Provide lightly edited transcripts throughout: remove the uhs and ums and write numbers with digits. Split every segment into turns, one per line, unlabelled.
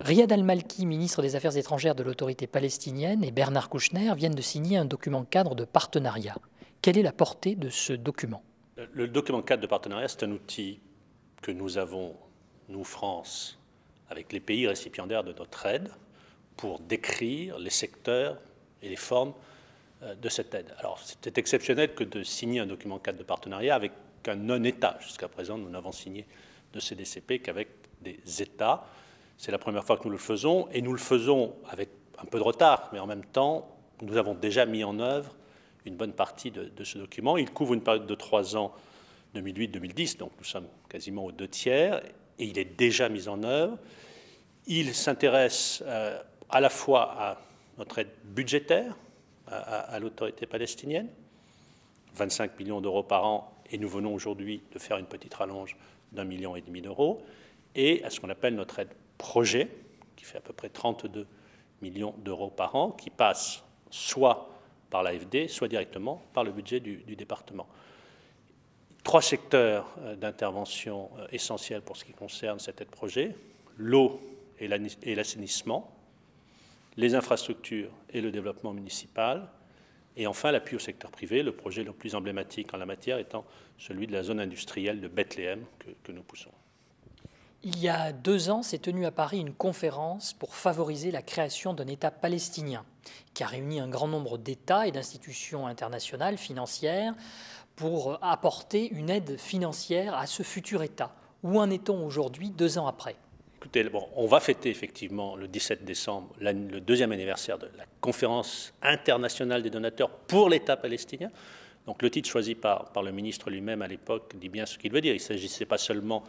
Riyad Al-Malki, ministre des Affaires étrangères de l'autorité palestinienne, et Bernard Kouchner viennent de signer un document cadre de partenariat. Quelle est la portée de ce document?
Le document cadre de partenariat, c'est un outil que nous avons, nous, France, avec les pays récipiendaires de notre aide, pour décrire les secteurs et les formes de cette aide. Alors, c'était exceptionnel que de signer un document cadre de partenariat avec un non-État. Jusqu'à présent, nous n'avons signé de CDCP qu'avec des États. C'est la première fois que nous le faisons, et nous le faisons avec un peu de retard, mais en même temps, nous avons déjà mis en œuvre une bonne partie de ce document. Il couvre une période de 3 ans, 2008-2010, donc nous sommes quasiment aux 2/3, et il est déjà mis en œuvre. Il s'intéresse à la fois à notre aide budgétaire, à l'autorité palestinienne, 25 millions d'euros par an, et nous venons aujourd'hui de faire une petite rallonge d'1,5 million d'euros, et à ce qu'on appelle notre aide projet, qui fait à peu près 32 millions d'euros par an, qui passe soit par l'AFD, soit directement par le budget du département. 3 secteurs d'intervention essentiels pour ce qui concerne cette aide projet: l'eau et l'assainissement, les infrastructures et le développement municipal, et enfin l'appui au secteur privé, le projet le plus emblématique en la matière étant celui de la zone industrielle de Bethléem que nous poussons.
Il y a 2 ans, s'est tenue à Paris une conférence pour favoriser la création d'un État palestinien, qui a réuni un grand nombre d'États et d'institutions internationales financières pour apporter une aide financière à ce futur État. Où en est-on aujourd'hui, 2 ans après?
Écoutez, bon, on va fêter effectivement le 17 décembre le 2e anniversaire de la conférence internationale des donateurs pour l'État palestinien. Donc le titre choisi par le ministre lui-même à l'époque dit bien ce qu'il veut dire. Il ne s'agissait pas seulement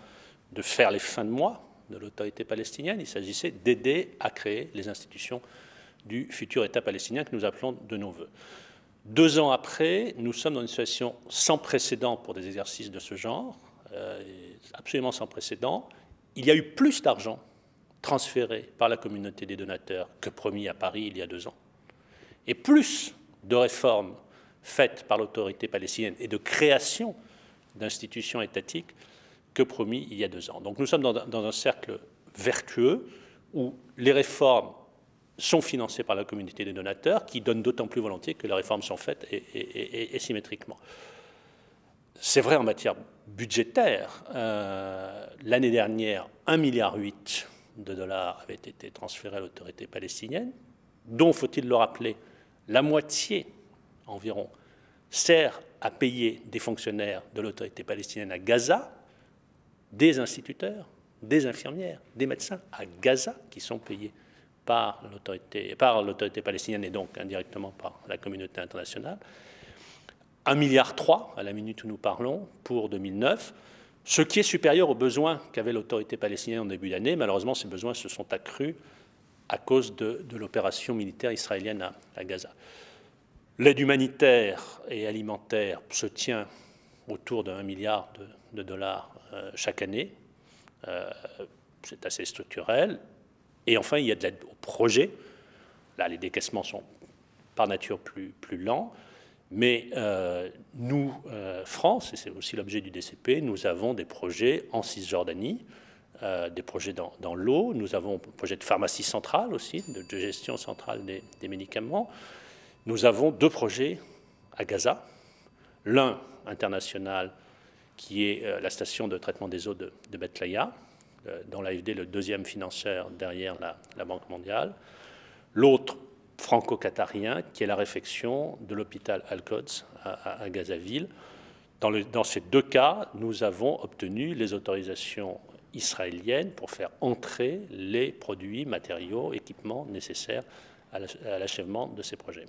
de faire les fins de mois de l'autorité palestinienne, il s'agissait d'aider à créer les institutions du futur État palestinien que nous appelons de nos voeux. 2 ans après, nous sommes dans une situation sans précédent pour des exercices de ce genre, absolument sans précédent. Il y a eu plus d'argent transféré par la communauté des donateurs que promis à Paris il y a 2 ans, et plus de réformes faites par l'autorité palestinienne et de création d'institutions étatiques que promis il y a 2 ans. Donc nous sommes dans un cercle vertueux où les réformes sont financées par la communauté des donateurs, qui donnent d'autant plus volontiers que les réformes sont faites et symétriquement. C'est vrai en matière budgétaire. L'année dernière, 1,8 milliard de dollars avaient été transférés à l'autorité palestinienne, dont, faut-il le rappeler, la moitié environ sert à payer des fonctionnaires de l'autorité palestinienne à Gaza, des instituteurs, des infirmières, des médecins à Gaza qui sont payés par l'autorité palestinienne et donc indirectement par la communauté internationale. 1,3 milliard à la minute où nous parlons pour 2009, ce qui est supérieur aux besoins qu'avait l'autorité palestinienne en début d'année. Malheureusement, ces besoins se sont accrus à cause de l'opération militaire israélienne à Gaza. L'aide humanitaire et alimentaire se tient autour de 1 milliard de dollars chaque année. C'est assez structurel. Et enfin, il y a de l'aide au projet. Là, les décaissements sont par nature plus lents. Mais nous, France, et c'est aussi l'objet du DCP, nous avons des projets en Cisjordanie, des projets dans l'eau. Nous avons un projet de pharmacie centrale aussi, de gestion centrale des médicaments. Nous avons 2 projets à Gaza. L'un international qui est la station de traitement des eaux de Beth-Leia, dont l'AFD est le 2e financeur derrière la Banque mondiale. L'autre franco-qatarien, qui est la réfection de l'hôpital Al-Quds à Gazaville. Dans ces 2 cas, nous avons obtenu les autorisations israéliennes pour faire entrer les produits, matériaux, équipements nécessaires à l'achèvement de ces projets.